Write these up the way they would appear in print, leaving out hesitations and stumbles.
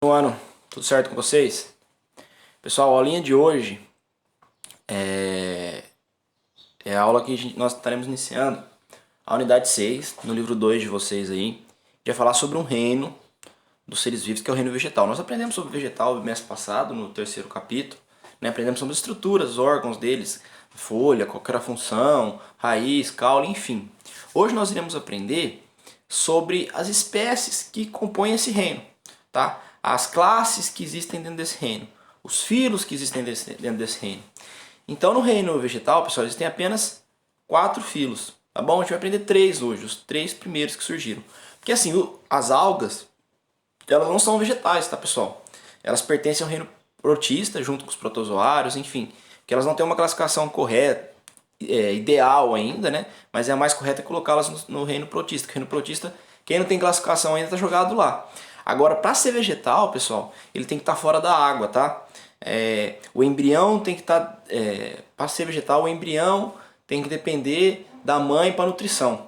Ano, tudo certo com vocês? Pessoal, a aulinha de hoje é a aula que nós estaremos iniciando, a unidade 6 no livro 2 de vocês aí, que vai falar sobre um reino dos seres vivos, que é o reino vegetal. Nós aprendemos sobre vegetal no mês passado, no terceiro capítulo, né? Aprendemos sobre as estruturas, os órgãos deles, folha, qual que era a função, raiz, caule, enfim. Hoje nós iremos aprender sobre as espécies que compõem esse reino, tá? As classes que existem dentro desse reino, os filos que existem dentro desse reino. Então no reino vegetal, pessoal, existem apenas 4 filos, tá bom? A gente vai aprender 3 hoje, os 3 primeiros que surgiram. Porque assim, as algas, elas não são vegetais, tá, pessoal? Elas pertencem ao reino protista, junto com os protozoários, enfim. Que elas não têm uma classificação correta, ideal ainda, né? Mas é a mais correta colocá-las no reino protista. Que o reino protista, quem não tem classificação ainda está jogado lá. Agora, para ser vegetal, pessoal, ele tem que estar fora da água, tá? O embrião tem que estar... para ser vegetal, o embrião tem que depender da mãe para nutrição,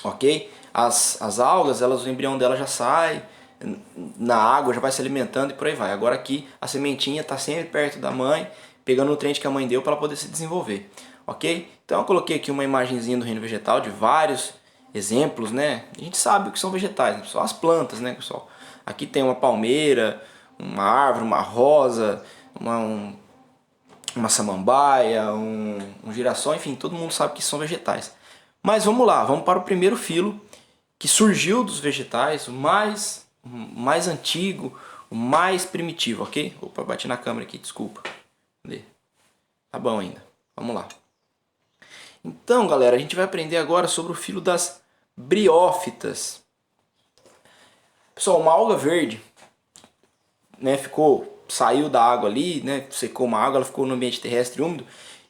ok? As algas, o embrião dela já sai na água, já vai se alimentando e por aí vai. Agora aqui a sementinha está sempre perto da mãe, pegando o nutriente que a mãe deu para ela poder se desenvolver, ok? Então eu coloquei aqui uma imagenzinha do reino vegetal de vários exemplos, né? A gente sabe o que são vegetais, né, pessoal? As plantas, né, pessoal? Aqui tem uma palmeira, uma árvore, uma rosa, uma samambaia, um girassol, enfim, todo mundo sabe que são vegetais. Mas vamos lá, vamos para o primeiro filo que surgiu dos vegetais, o mais antigo, o mais primitivo, ok? Opa, bati na câmera aqui, desculpa. Cadê? Tá bom ainda, vamos lá. Então, galera, a gente vai aprender agora sobre o filo das briófitas. Pessoal, uma alga verde, né, saiu da água ali, né, secou uma água, ela ficou no ambiente terrestre úmido,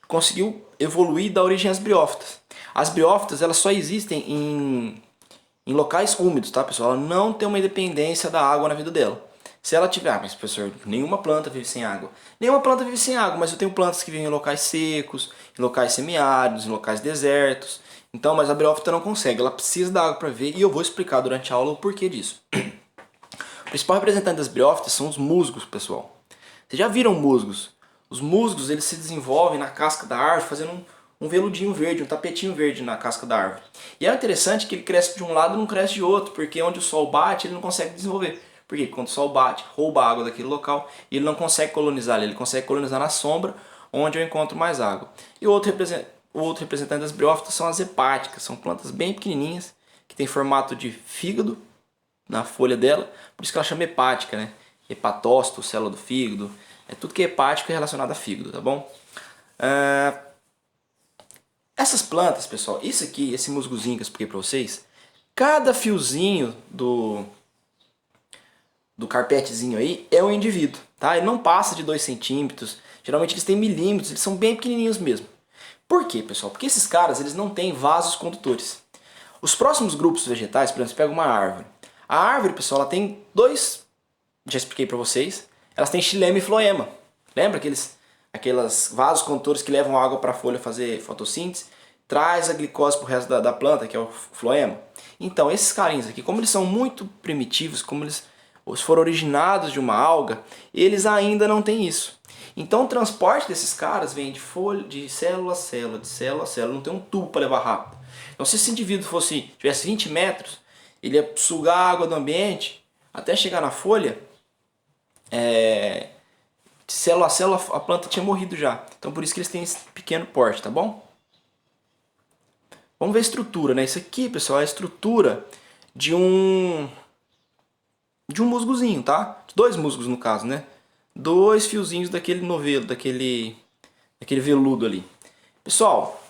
conseguiu evoluir e dar origem às briófitas. As briófitas, elas só existem em locais úmidos, tá, pessoal? Ela não tem uma independência da água na vida dela. Se ela tiver, mas professor, nenhuma planta vive sem água. Nenhuma planta vive sem água, mas eu tenho plantas que vivem em locais secos, em locais semiáridos, em locais desertos. Então, mas a briófita não consegue, ela precisa da água para viver e eu vou explicar durante a aula o porquê disso. O principal representante das briófitas são os musgos, pessoal. Vocês já viram musgos? Os musgos, eles se desenvolvem na casca da árvore fazendo um veludinho verde, um tapetinho verde na casca da árvore. E é interessante que ele cresce de um lado e não cresce de outro, porque onde o sol bate ele não consegue desenvolver. Porque quando o sol bate, rouba a água daquele local e ele não consegue colonizar ali, ele consegue colonizar na sombra, onde eu encontro mais água. E o outro representante das briófitas são as hepáticas, são plantas bem pequenininhas, que têm formato de fígado na folha dela, por isso que ela chama hepática, né? Hepatócito, célula do fígado, é tudo que é hepático é relacionado a fígado, tá bom? Essas plantas, pessoal, isso aqui, esse musgozinho que eu expliquei pra vocês, cada fiozinho do carpetezinho aí é um indivíduo, tá? Ele não passa de 2 centímetros, geralmente eles têm milímetros, eles são bem pequenininhos mesmo. Por quê, pessoal? Porque esses caras, eles não têm vasos condutores. Os próximos grupos vegetais, por exemplo, você pega uma árvore. A árvore, pessoal, ela tem dois, já expliquei pra vocês, elas têm xilema e floema. Lembra aqueles vasos condutores que levam água para a folha fazer fotossíntese? Traz a glicose pro resto da planta, que é o floema. Então, esses carinhos aqui, como eles são muito primitivos, como eles foram originados de uma alga, eles ainda não têm isso. Então, o transporte desses caras vem de folha, de célula a célula, de célula a célula, não tem um tubo para levar rápido. Então, se esse indivíduo tivesse 20 metros, ele ia sugar a água do ambiente até chegar na folha, de célula a célula a planta tinha morrido já. Então por isso que eles têm esse pequeno porte, tá bom? Vamos ver a estrutura, né? Isso aqui, pessoal, é a estrutura de um musgozinho, tá? De 2 musgos no caso, né? 2 fiozinhos daquele novelo, daquele veludo ali. Pessoal,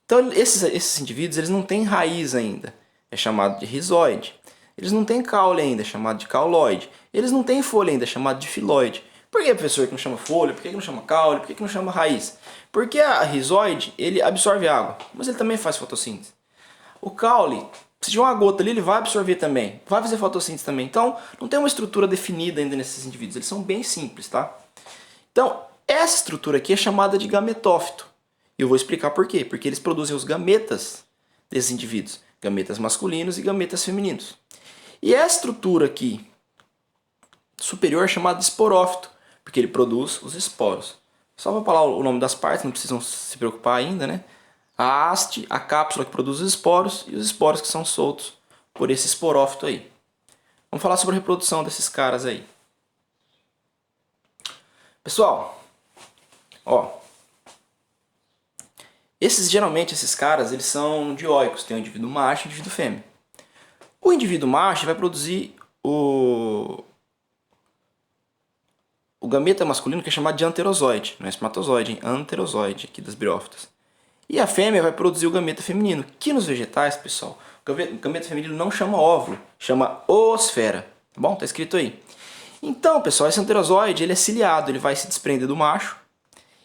então esses indivíduos, eles não têm raiz ainda, é chamado de rizoide. Eles não têm caule ainda, é chamado de cauloide. Eles não têm folha ainda, é chamado de filoide. Por que, professor, que não chama folha? Por que não chama caule? Por que não chama raiz? Porque a rizoide, ele absorve água, mas ele também faz fotossíntese. O caule, se tiver uma gota ali, ele vai absorver também, vai fazer fotossíntese também. Então, não tem uma estrutura definida ainda nesses indivíduos, eles são bem simples, tá? Então, essa estrutura aqui é chamada de gametófito. E eu vou explicar por quê. Porque eles produzem os gametas desses indivíduos, gametas masculinos e gametas femininos. E essa estrutura aqui, superior é chamado de esporófito, porque ele produz os esporos. Só vou falar o nome das partes, não precisam se preocupar ainda, né? A haste, a cápsula que produz os esporos e os esporos que são soltos por esse esporófito aí. Vamos falar sobre a reprodução desses caras aí. Pessoal, ó, geralmente esses caras eles são dioicos, tem um indivíduo macho e um indivíduo fêmea. O indivíduo macho vai produzir o gameta masculino, que é chamado de anterozoide, não é espermatozoide, hein? Anterozoide aqui das briófitas. E a fêmea vai produzir o gameta feminino, que nos vegetais, pessoal, o gameta feminino não chama óvulo, chama oosfera, tá bom? Tá escrito aí. Então, pessoal, esse anterozoide ele é ciliado, ele vai se desprender do macho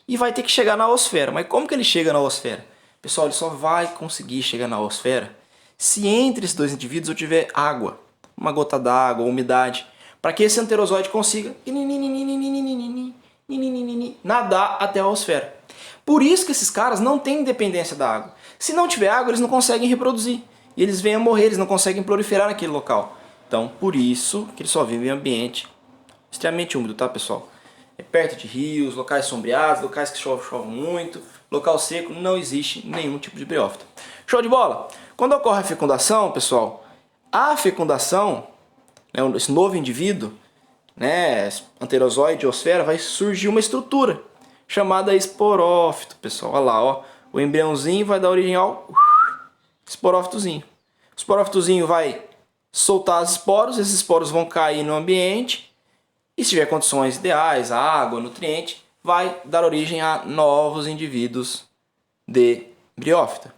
e vai ter que chegar na oosfera. Mas como que ele chega na oosfera? Pessoal, ele só vai conseguir chegar na oosfera se entre esses dois indivíduos eu tiver água, uma gota d'água, umidade, para que esse anterozoide consiga nadar até a oosfera. Por isso que esses caras não têm dependência da água. Se não tiver água, eles não conseguem reproduzir. E eles vêm a morrer, eles não conseguem proliferar naquele local. Então, por isso que eles só vivem em ambiente extremamente úmido, tá, pessoal? É perto de rios, locais sombreados, locais que chove muito, local seco, não existe nenhum tipo de briófita. Show de bola? Quando ocorre a fecundação, pessoal, a fecundação, né, esse novo indivíduo, né, anterozoide, osfera, vai surgir uma estrutura chamada esporófito, pessoal. Olha lá, ó, o embriãozinho vai dar origem ao esporófitozinho. O esporófitozinho vai soltar os esporos, esses esporos vão cair no ambiente e se tiver condições ideais, a água, nutriente, vai dar origem a novos indivíduos de briófita.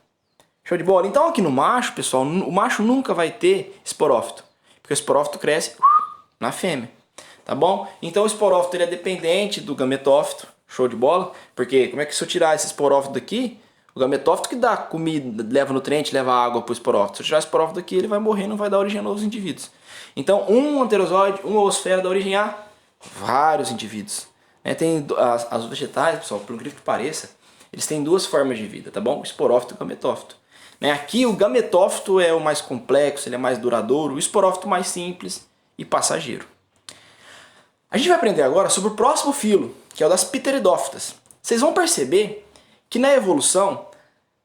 Show de bola? Então aqui no macho, pessoal, o macho nunca vai ter esporófito, porque o esporófito cresce na fêmea, tá bom? Então o esporófito ele é dependente do gametófito, show de bola? Porque como é que se eu tirar esse esporófito daqui, o gametófito que dá comida, leva nutriente, leva água para o esporófito. Se eu tirar o esporófito daqui, ele vai morrer, não vai dar origem a novos indivíduos. Então um anterozoide, uma oosfera dá origem a vários indivíduos. Tem as vegetais, pessoal, por incrível que pareça, eles têm duas formas de vida, tá bom? O esporófito e o gametófito. Aqui o gametófito é o mais complexo, ele é mais duradouro, o esporófito mais simples e passageiro. A gente vai aprender agora sobre o próximo filo, que é o das pteridófitas. Vocês vão perceber que na evolução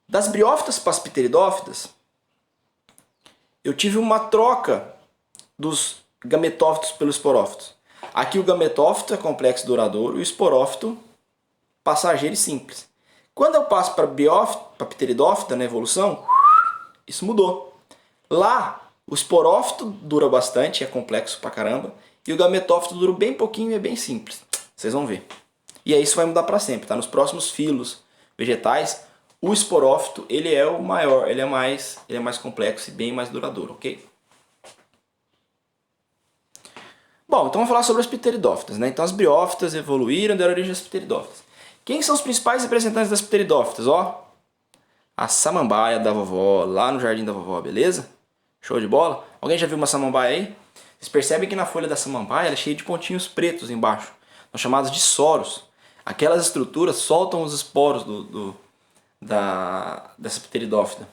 das briófitas para as pteridófitas, eu tive uma troca dos gametófitos pelos esporófitos. Aqui o gametófito é complexo e duradouro e o esporófito passageiro e simples. Quando eu passo para a pteridófita na evolução, isso mudou. Lá, o esporófito dura bastante, é complexo pra caramba, e o gametófito dura bem pouquinho e é bem simples. Vocês vão ver. E aí isso vai mudar para sempre, tá? Nos próximos filos vegetais, o esporófito ele é o maior, ele é mais complexo e bem mais duradouro, ok? Bom, então vamos falar sobre as pteridófitas, né? Então as briófitas evoluíram, deram origem às pteridófitas. Quem são os principais representantes das pteridófitas? Ó, a samambaia da vovó, lá no jardim da vovó, beleza? Show de bola? Alguém já viu uma samambaia aí? Vocês percebem que na folha da samambaia ela é cheia de pontinhos pretos embaixo, são chamados de soros. Aquelas estruturas soltam os esporos dessa pteridófita.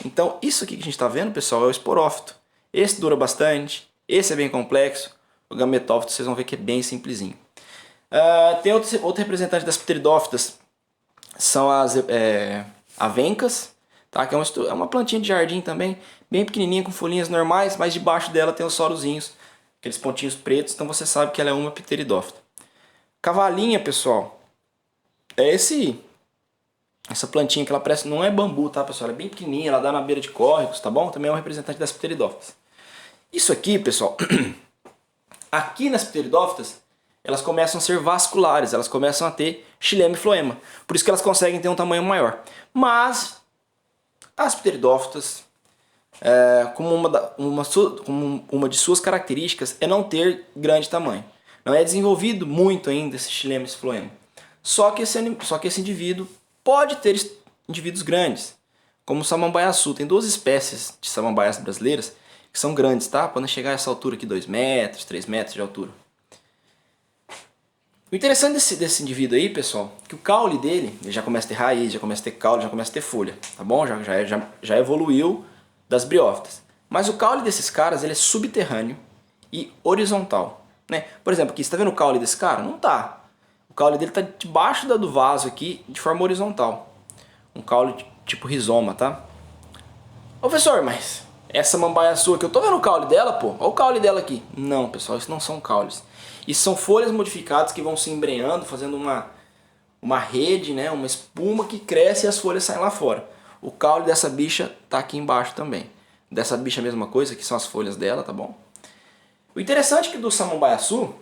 Então isso aqui que a gente está vendo, pessoal, é o esporófito. Esse dura bastante, esse é bem complexo, o gametófito vocês vão ver que é bem simplesinho. Tem outro representante das pteridófitas, são as avencas, tá? Que é uma plantinha de jardim também, bem pequenininha, com folhinhas normais, mas debaixo dela tem os sorozinhos, aqueles pontinhos pretos, então você sabe que ela é uma pteridófita. Cavalinha, pessoal, é essa plantinha que ela parece, não é bambu, tá, pessoal? Ela é bem pequenininha, ela dá na beira de córregos, tá bom? Também é um representante das pteridófitas. Isso aqui, pessoal, aqui nas pteridófitas, elas começam a ser vasculares, elas começam a ter xilema e floema. Por isso que elas conseguem ter um tamanho maior. Mas as pteridófitas, como uma de suas características, é não ter grande tamanho. Não é desenvolvido muito ainda esse xilema e esse floema. Só que esse indivíduo pode ter indivíduos grandes, como o samambaia-açu. Tem duas espécies de samambaias brasileiras que são grandes, tá? Podem chegar a essa altura aqui, 2 metros, 3 metros de altura. O interessante desse indivíduo aí, pessoal, é que o caule dele ele já começa a ter raiz, já começa a ter caule, já começa a ter folha, tá bom? Já evoluiu das briófitas. Mas o caule desses caras ele é subterrâneo e horizontal. né? Por exemplo, aqui, você tá vendo o caule desse cara? Não tá. O caule dele tá debaixo do vaso aqui, de forma horizontal. Um caule tipo rizoma, tá? Ô, professor, mas essa mambaia sua que eu tô vendo o caule dela, pô. Olha o caule dela aqui. Não, pessoal, isso não são caules. Isso são folhas modificadas que vão se embreando, fazendo uma rede, né? Uma espuma que cresce e as folhas saem lá fora. O caule dessa bicha tá aqui embaixo também. Dessa bicha a mesma coisa, que são as folhas dela, tá bom? O interessante é que do samambaiaçu,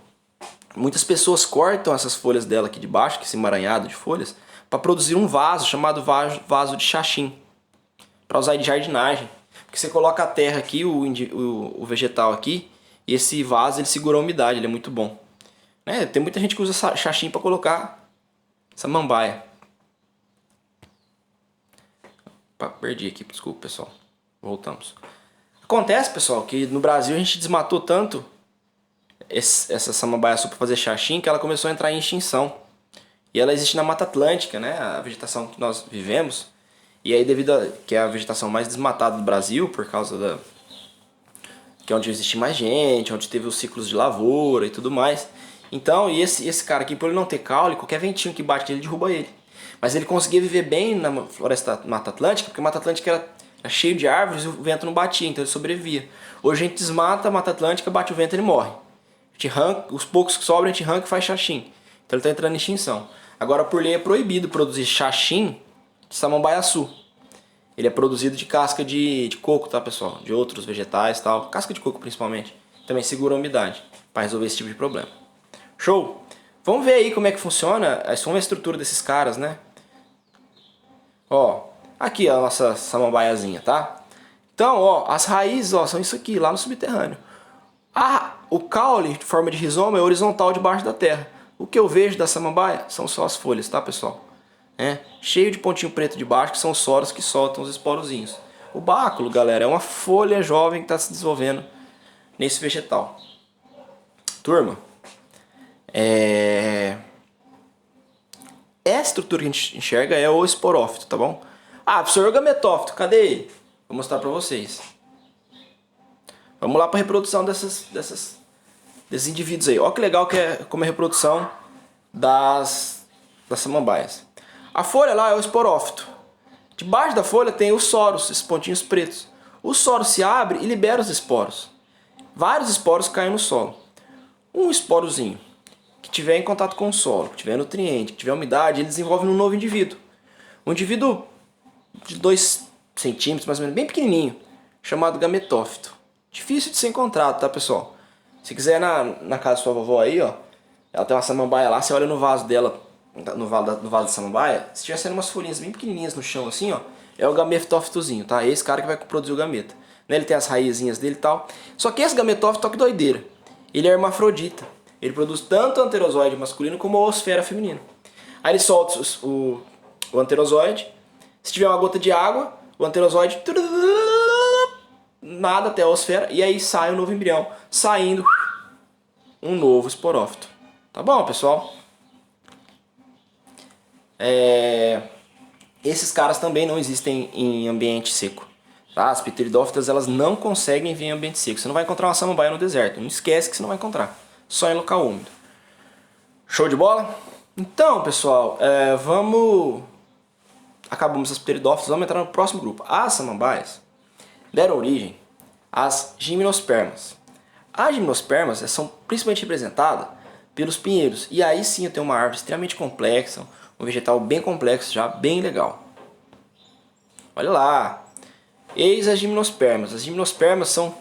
muitas pessoas cortam essas folhas dela aqui de baixo, que é esse emaranhado de folhas, para produzir um vaso chamado vaso de xaxim, para usar de jardinagem. Porque você coloca a terra aqui, o vegetal aqui, e esse vaso ele segura a umidade, ele é muito bom. Né? Tem muita gente que usa xaxim para colocar samambaia. Opa, perdi aqui, desculpa pessoal. Voltamos. Acontece, pessoal, que no Brasil a gente desmatou tanto essa samambaiaçu para fazer xaxim que ela começou a entrar em extinção. E ela existe na Mata Atlântica, né? A vegetação que nós vivemos. E aí devido a que é a vegetação mais desmatada do Brasil, por causa da que é onde existe mais gente, onde teve os ciclos de lavoura e tudo mais. Então, e esse cara aqui, por ele não ter caule, qualquer ventinho que bate nele derruba ele. Mas ele conseguia viver bem na floresta Mata Atlântica, porque a Mata Atlântica era cheio de árvores e o vento não batia, então ele sobrevivia. Hoje a gente desmata a Mata Atlântica, bate o vento e ele morre. A gente arranca, os poucos que sobram a gente arranca e faz xaxim. Então ele está entrando em extinção. Agora, por lei, é proibido produzir xaxim de samambaiaçu. Ele é produzido de casca de coco, tá, pessoal? De outros vegetais e tal. Casca de coco, principalmente. Também segura a umidade para resolver esse tipo de problema. Show? Vamos ver aí como é que funciona. Vamos ver a estrutura desses caras, né? Ó, aqui a nossa samambaiazinha, tá? Então, ó, as raízes, ó, são isso aqui, lá no subterrâneo. O caule, de forma de rizoma, é horizontal debaixo da terra. O que eu vejo da samambaia são só as folhas, tá, pessoal? Cheio de pontinho preto de baixo, que são os soros que soltam os esporozinhos. O báculo, galera, é uma folha jovem que está se desenvolvendo nesse vegetal. Turma, essa estrutura que a gente enxerga é o esporófito, tá bom? Ah, professor, o gametófito, cadê ele? Vou mostrar pra vocês. Vamos lá para a reprodução desses indivíduos aí. Olha que legal que é como é a reprodução das samambaias. A folha lá é o esporófito. Debaixo da folha tem os soros, esses pontinhos pretos. O soro se abre e libera os esporos. Vários esporos caem no solo. Um esporozinho que tiver em contato com o solo, que tiver nutriente, que tiver umidade, ele desenvolve um novo indivíduo. Um indivíduo de 2 centímetros, mais ou menos, bem pequenininho, chamado gametófito. Difícil de ser encontrado, tá, pessoal? Se quiser na casa da sua vovó aí, ó, ela tem uma samambaia lá, você olha no vaso dela, no vaso da samambaia, se tiver sendo umas folhinhas bem pequenininhas no chão assim, ó, é o gametófitozinho, tá? É esse cara que vai produzir o gameta. Ele tem as raizinhas dele e tal. Só que esse gametófito, que doideira. Ele é hermafrodita. Ele produz tanto o anterozoide masculino como a oosfera feminina. Aí ele solta o anterozoide. Se tiver uma gota de água, o anterozoide nada até a oosfera e aí sai um novo embrião, saindo um novo esporófito. Tá bom, pessoal? Esses caras também não existem em ambiente seco. Tá? As pteridófitas elas não conseguem vir em ambiente seco. Você não vai encontrar uma samambaia no deserto. Não esquece que você não vai encontrar. Só em local úmido. Show de bola? Então, pessoal, acabamos as pteridófitas, vamos entrar no próximo grupo. As samambaias deram origem às gimnospermas. As gimnospermas são principalmente representadas pelos pinheiros. E aí sim eu tenho uma árvore extremamente complexa, um vegetal bem complexo, já bem legal. Olha lá. Eis as gimnospermas. As gimnospermas são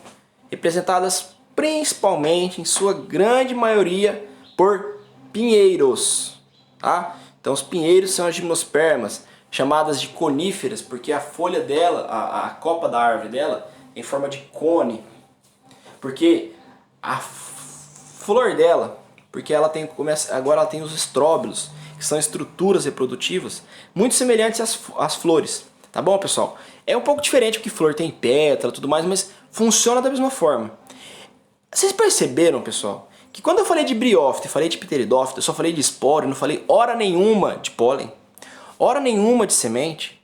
representadas principalmente, em sua grande maioria, por pinheiros. Tá? Então os pinheiros são as gimnospermas, chamadas de coníferas, porque a folha dela, a copa da árvore dela, é em forma de cone. Porque a flor dela, porque ela tem, agora ela tem os estróbilos, que são estruturas reprodutivas muito semelhantes às flores. Tá bom, pessoal? É um pouco diferente porque flor tem pétala e tudo mais, mas funciona da mesma forma. Vocês perceberam, pessoal, que quando eu falei de briófita e falei de pteridófita, eu só falei de esporo, não falei hora nenhuma de pólen, hora nenhuma de semente,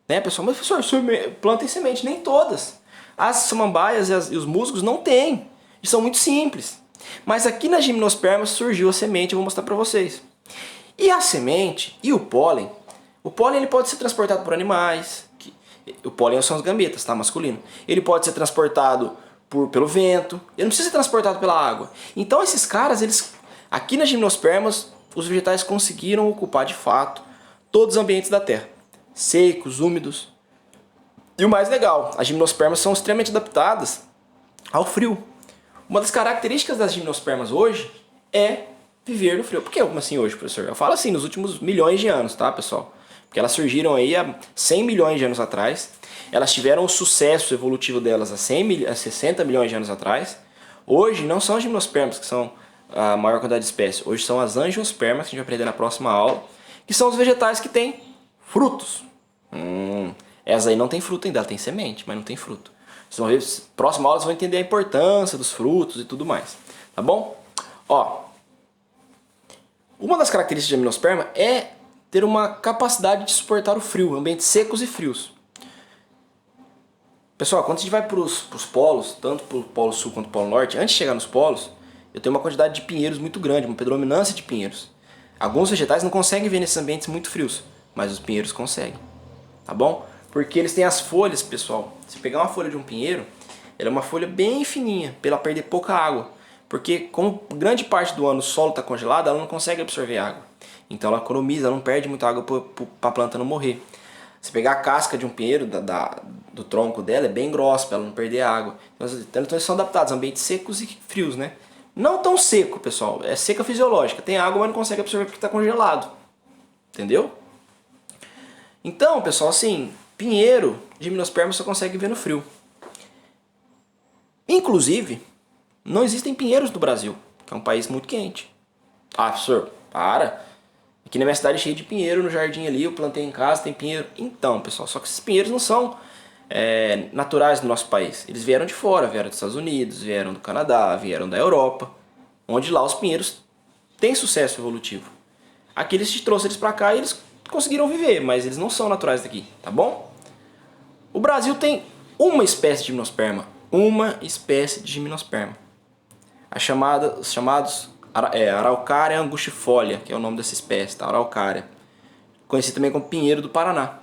né, pessoal? Mas, professor, planta em semente, nem todas. As samambaias e os musgos não têm, e são muito simples. Mas aqui na gimnosperma surgiu a semente, eu vou mostrar para vocês. E a semente e o pólen ele pode ser transportado por animais. O pólen são os gametas, tá? Masculino. Ele pode ser transportado pelo vento. Ele não precisa ser transportado pela água. Então esses caras, aqui nas gimnospermas, os vegetais conseguiram ocupar de fato todos os ambientes da Terra. Secos, úmidos. E o mais legal, as gimnospermas são extremamente adaptadas ao frio. Uma das características das gimnospermas hoje é viver no frio. Por que como assim hoje, professor? Eu falo assim, nos últimos milhões de anos, tá, pessoal? Porque elas surgiram aí há 100 milhões de anos atrás. Elas tiveram o sucesso evolutivo delas há 60 milhões de anos atrás. Hoje não são as gimnospermas que são a maior quantidade de espécies. Hoje são as angiospermas, que a gente vai aprender na próxima aula, que são os vegetais que têm frutos. Essa aí não tem fruto ainda, ela tem semente, mas não tem fruto. Vocês vão ver, próxima aula vocês vão entender a importância dos frutos e tudo mais. Tá bom? Ó, uma das características da gimnosperma é ter uma capacidade de suportar o frio, ambientes secos e frios. Pessoal, quando a gente vai para os polos, tanto para o polo sul quanto para o polo norte, antes de chegar nos polos, eu tenho uma quantidade de pinheiros muito grande, uma predominância de pinheiros. Alguns vegetais não conseguem viver nesses ambientes muito frios, mas os pinheiros conseguem. Tá bom? Porque eles têm as folhas, pessoal. Se pegar uma folha de um pinheiro, ela é uma folha bem fininha, para ela perder pouca água. Porque como grande parte do ano o solo está congelado, ela não consegue absorver água. Então ela economiza, ela não perde muita água para a planta não morrer. Se pegar a casca de um pinheiro, do tronco dela, é bem grossa para ela não perder água. Então eles são adaptados a ambientes secos e frios, né? Não tão seco, pessoal. É seca fisiológica. Tem água, mas não consegue absorver porque está congelado. Entendeu? Então, pessoal, assim, pinheiro, gimnosperma só consegue viver no frio. Inclusive, não existem pinheiros no Brasil, que é um país muito quente. Ah, professor, para. Aqui na minha cidade é cheio de pinheiro no jardim ali, eu plantei em casa, tem pinheiro. Então, pessoal, só que esses pinheiros não são naturais do nosso país. Eles vieram de fora, vieram dos Estados Unidos, vieram do Canadá, vieram da Europa, onde lá os pinheiros têm sucesso evolutivo. Aqui eles trouxeram eles pra cá e eles conseguiram viver, mas eles não são naturais daqui, tá bom? O Brasil tem uma espécie de gimnosperma, os chamados Araucária angustifolia, que é o nome dessa espécie, tá? Araucária, conhecido também como pinheiro do Paraná.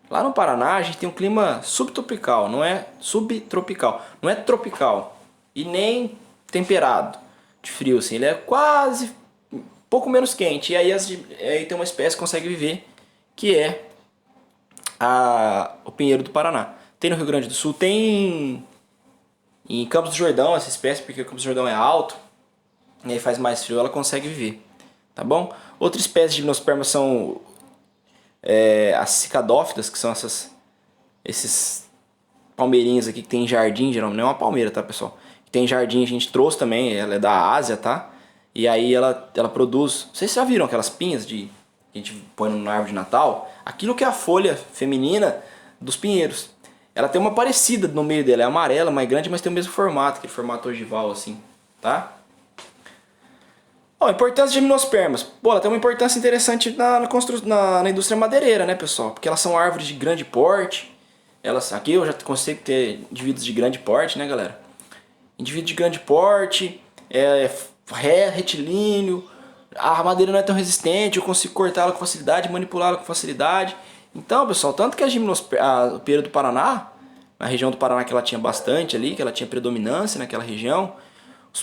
Lá no Paraná a gente tem um clima subtropical, não é subtropical, não é tropical e nem temperado de frio, assim, ele é quase um pouco menos quente. E aí tem uma espécie que consegue viver, que é o pinheiro do Paraná. Tem no Rio Grande do Sul, tem em Campos do Jordão essa espécie, porque o Campos do Jordão é alto e aí faz mais frio, ela consegue viver, tá bom? Outra espécie de gimnosperma são as cicadófitas, que são esses palmeirinhos aqui que tem em jardim, geralmente não é uma palmeira, tá, pessoal? Que tem em jardim, a gente trouxe também, ela é da Ásia, tá? E aí ela produz, vocês já viram aquelas pinhas que a gente põe na árvore de Natal? Aquilo que é a folha feminina dos pinheiros. Ela tem uma parecida no meio dela, é amarela, mais grande, mas tem o mesmo formato, aquele formato ogival assim, tá? Ó, importância de gimnospermas. Pô, ela tem uma importância interessante na indústria madeireira, né, pessoal? Porque elas são árvores de grande porte. Aqui eu já consigo ter indivíduos de grande porte, né, galera? Indivíduo de grande porte, retilíneo. A madeira não é tão resistente, eu consigo cortá-la com facilidade, manipulá-la com facilidade. Então, pessoal, tanto que o pinheiro do Paraná, na região do Paraná que ela tinha bastante ali, que ela tinha predominância naquela região,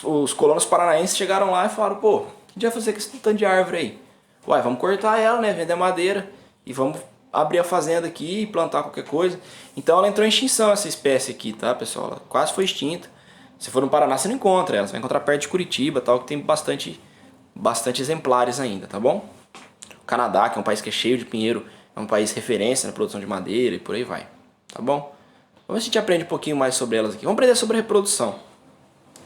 os colonos paranaenses chegaram lá e falaram, pô, o que a gente vai fazer com esse tanto de árvore aí? Uai, vamos cortar ela, né, vender madeira e vamos abrir a fazenda aqui e plantar qualquer coisa. Então ela entrou em extinção, essa espécie aqui, tá, pessoal? Ela quase foi extinta. Se for no Paraná você não encontra ela, você vai encontrar perto de Curitiba, tal, que tem bastante exemplares ainda, tá bom? O Canadá, que é um país que é cheio de pinheiro, é um país referência na produção de madeira e por aí vai, tá bom? Vamos ver se a gente aprende um pouquinho mais sobre elas aqui. Vamos aprender sobre reprodução,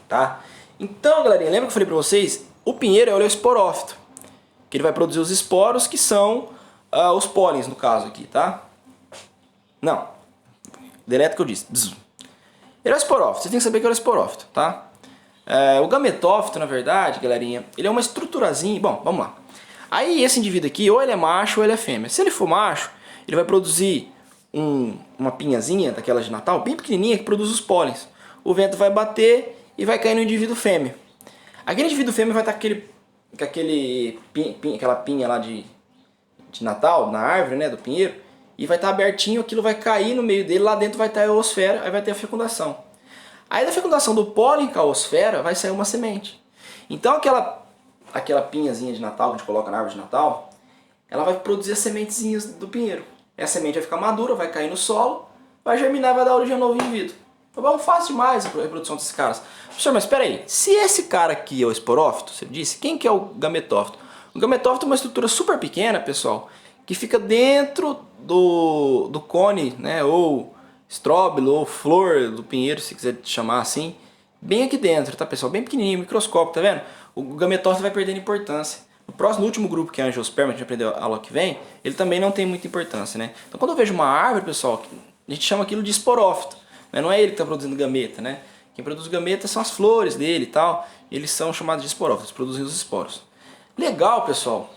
tá? Então, galerinha, lembra que eu falei pra vocês? O pinheiro é o eleosporófito, que ele vai produzir os esporos, que são os pólens, no caso aqui, tá? Não, deleta o que eu disse. Eleosporófito, você tem que saber que é eleosporófito, tá? O gametófito, na verdade, galerinha, ele é uma estruturazinha. Bom, vamos lá. Aí esse indivíduo aqui, ou ele é macho ou ele é fêmea. Se ele for macho, ele vai produzir uma pinhazinha daquela de Natal, bem pequenininha, que produz os pólens. O vento vai bater e vai cair no indivíduo fêmea. Aquele indivíduo fêmea vai estar com aquela pinha lá de Natal, na árvore, né, do pinheiro, e vai estar abertinho, aquilo vai cair no meio dele, lá dentro vai estar a oosfera, aí vai ter a fecundação. Aí da fecundação do pólen com a oosfera vai sair uma semente. Então aquela pinhazinha de Natal que a gente coloca na árvore de Natal, ela vai produzir as sementezinhas do pinheiro. Essa semente vai ficar madura, vai cair no solo, vai germinar e vai dar origem a um novo indivíduo. Tá bom? Fácil demais a reprodução desses caras. Professor, mas espera aí, se esse cara aqui é o esporófito, você disse, quem que é o gametófito? O gametófito é uma estrutura super pequena, pessoal, que fica dentro do cone, né, ou estróbilo, ou flor do pinheiro, se quiser chamar assim, bem aqui dentro, tá, pessoal? Bem pequenininho, microscópio, tá vendo? O gametófito vai perdendo importância. No último grupo, que é angiosperma, que a gente aprendeu a aula que vem, ele também não tem muita importância, né? Então quando eu vejo uma árvore, pessoal, a gente chama aquilo de esporófito, né? Não é ele que está produzindo gameta, né? Quem produz gameta são as flores dele e tal, eles são chamados de esporófitos, produzem os esporos. Legal, pessoal.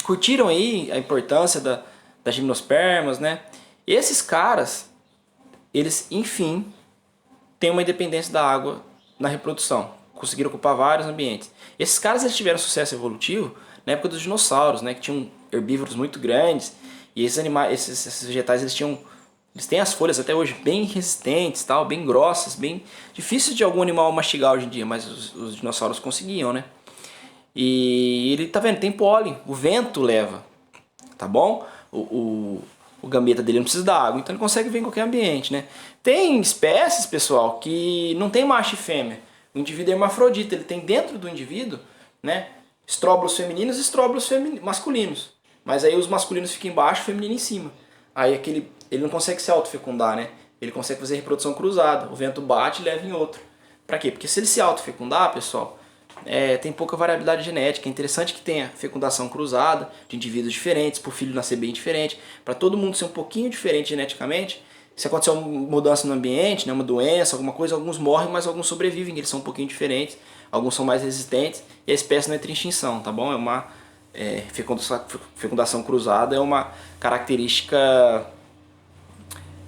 Curtiram aí a importância das gimnospermas, né? Esses caras, eles, enfim, têm uma independência da água na reprodução. Conseguiram ocupar vários ambientes. Esses caras, eles tiveram sucesso evolutivo na época dos dinossauros, né? Que tinham herbívoros muito grandes. E esses vegetais, eles têm as folhas até hoje bem resistentes, tal, bem grossas, bem difíceis de algum animal mastigar hoje em dia, mas os dinossauros conseguiam, né? E ele, tá vendo, tem pólen, o vento leva, tá bom? O gameta dele não precisa da água, então ele consegue ver em qualquer ambiente, né? Tem espécies, pessoal, que não tem macho e fêmea. O indivíduo é hermafrodita, ele tem dentro do indivíduo, né, estróbilos femininos e estróbilos masculinos. Mas aí os masculinos ficam embaixo e o feminino em cima. Aí ele não consegue se autofecundar, né? Ele consegue fazer reprodução cruzada. O vento bate e leva em outro. Pra quê? Porque se ele se autofecundar, pessoal, tem pouca variabilidade genética. É interessante que tenha fecundação cruzada de indivíduos diferentes, para o filho nascer bem diferente, para todo mundo ser um pouquinho diferente geneticamente. Se acontecer uma mudança no ambiente, né, uma doença, alguma coisa, alguns morrem, mas alguns sobrevivem, eles são um pouquinho diferentes, alguns são mais resistentes e a espécie não entra em extinção, tá bom? Fecundação cruzada é uma característica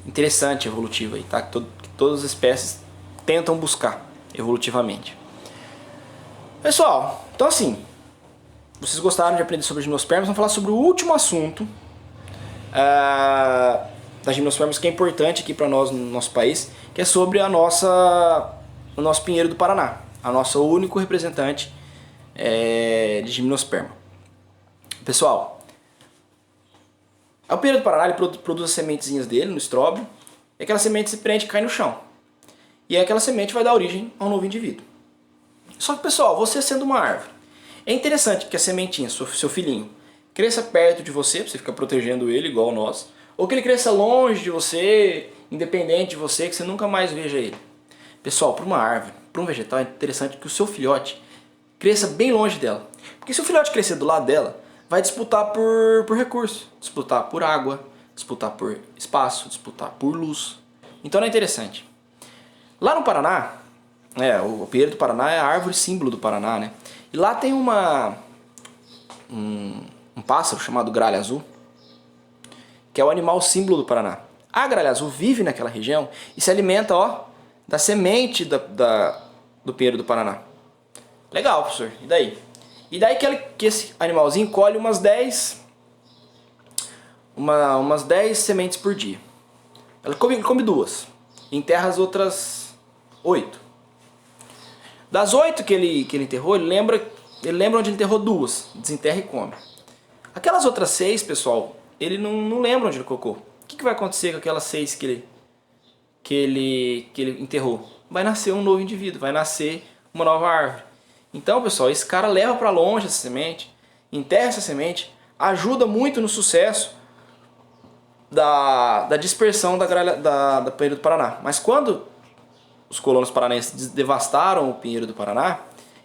interessante evolutiva aí, tá? Que todas as espécies tentam buscar evolutivamente. Pessoal, então assim, vocês gostaram de aprender sobre gimnospermas? Vamos falar sobre o último assunto das gimnospermas, que é importante aqui para nós no nosso país, que é sobre o nosso pinheiro do Paraná, a nossa único representante de gimnosperma. Pessoal, o pinheiro do Paraná ele produz as sementezinhas dele no estróbilo, e aquela semente se prende e cai no chão. E aí aquela semente vai dar origem a um novo indivíduo. Só que, pessoal, você sendo uma árvore, é interessante que a sementinha, seu filhinho, cresça perto de você, para você ficar protegendo ele igual nós, ou que ele cresça longe de você, independente de você, que você nunca mais veja ele. Pessoal, para uma árvore, para um vegetal, é interessante que o seu filhote cresça bem longe dela. Porque se o filhote crescer do lado dela, vai disputar por recurso, disputar por água, disputar por espaço, disputar por luz. Então não é interessante. Lá no Paraná, o pinheiro do Paraná é a árvore símbolo do Paraná, né? E lá tem um pássaro chamado gralha azul, que é o animal símbolo do Paraná. A gralha azul vive naquela região e se alimenta, da semente do pinheiro do Paraná. Legal, professor. E daí? E daí que esse animalzinho colhe umas 10 sementes por dia. Ele come 2. E enterra as outras 8. Das 8 que ele enterrou, ele lembra onde ele enterrou 2. Desenterra e come. Aquelas outras 6, pessoal, ele não lembra onde ele colocou. O que vai acontecer com aquelas 6 que ele enterrou? Vai nascer um novo indivíduo, vai nascer uma nova árvore. Então, pessoal, esse cara leva para longe essa semente, enterra essa semente, ajuda muito no sucesso da dispersão da pinheiro do Paraná. Mas quando os colonos paranaenses devastaram o pinheiro do Paraná,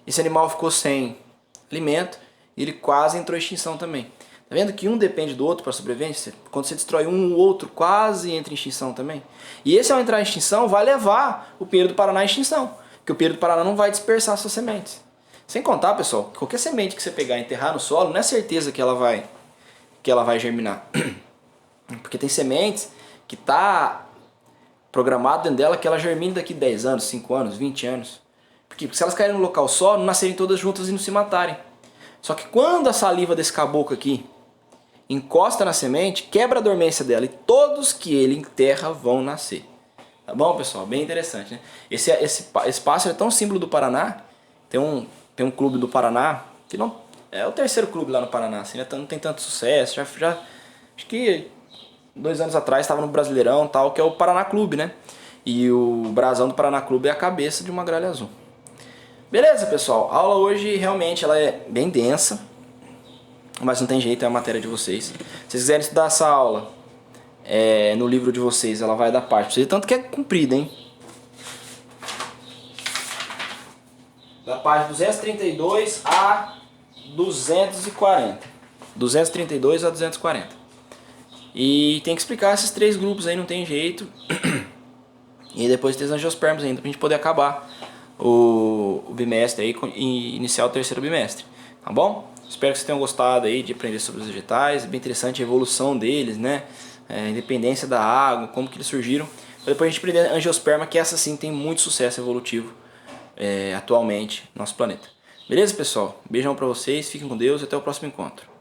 esse animal ficou sem alimento e ele quase entrou em extinção também. Tá vendo que um depende do outro para a sobrevivência? Quando você destrói um, o outro quase entra em extinção também. E esse, ao entrar em extinção, vai levar o pinheiro do Paraná à extinção, porque o pinheiro do Paraná não vai dispersar suas sementes. Sem contar, pessoal, que qualquer semente que você pegar e enterrar no solo, não é certeza que ela vai germinar. Porque tem sementes que tá programado dentro dela que ela germine daqui 10 anos, 5 anos, 20 anos. Por quê? Porque se elas caírem no local só, não nascerem todas juntas e não se matarem. Só que quando a saliva desse caboclo aqui encosta na semente, quebra a dormência dela e todos que ele enterra vão nascer. Tá bom, pessoal? Bem interessante, né? Esse pássaro é tão símbolo do Paraná. Tem um clube do Paraná, que não é o terceiro clube lá no Paraná, assim, né? Não tem tanto sucesso. Acho que 2 anos atrás estava no Brasileirão, tal, que é o Paraná Clube, né? E o brasão do Paraná Clube é a cabeça de uma gralha azul. Beleza, pessoal? A aula hoje realmente ela é bem densa, mas não tem jeito, é a matéria de vocês. Se vocês quiserem estudar essa aula no livro de vocês, ela vai dar parte pra vocês, tanto que é comprida, hein? Da página 232 a 240. 232 a 240. E tem que explicar esses 3 grupos aí, não tem jeito. E depois tem os angiospermos ainda, pra gente poder acabar o bimestre aí e iniciar o 3º bimestre. Tá bom? Espero que vocês tenham gostado aí de aprender sobre os vegetais. É bem interessante a evolução deles, né? A independência da água, como que eles surgiram. Depois a gente aprender angiosperma, que essa sim tem muito sucesso evolutivo atualmente no nosso planeta. Beleza, pessoal? Beijão pra vocês, fiquem com Deus e até o próximo encontro.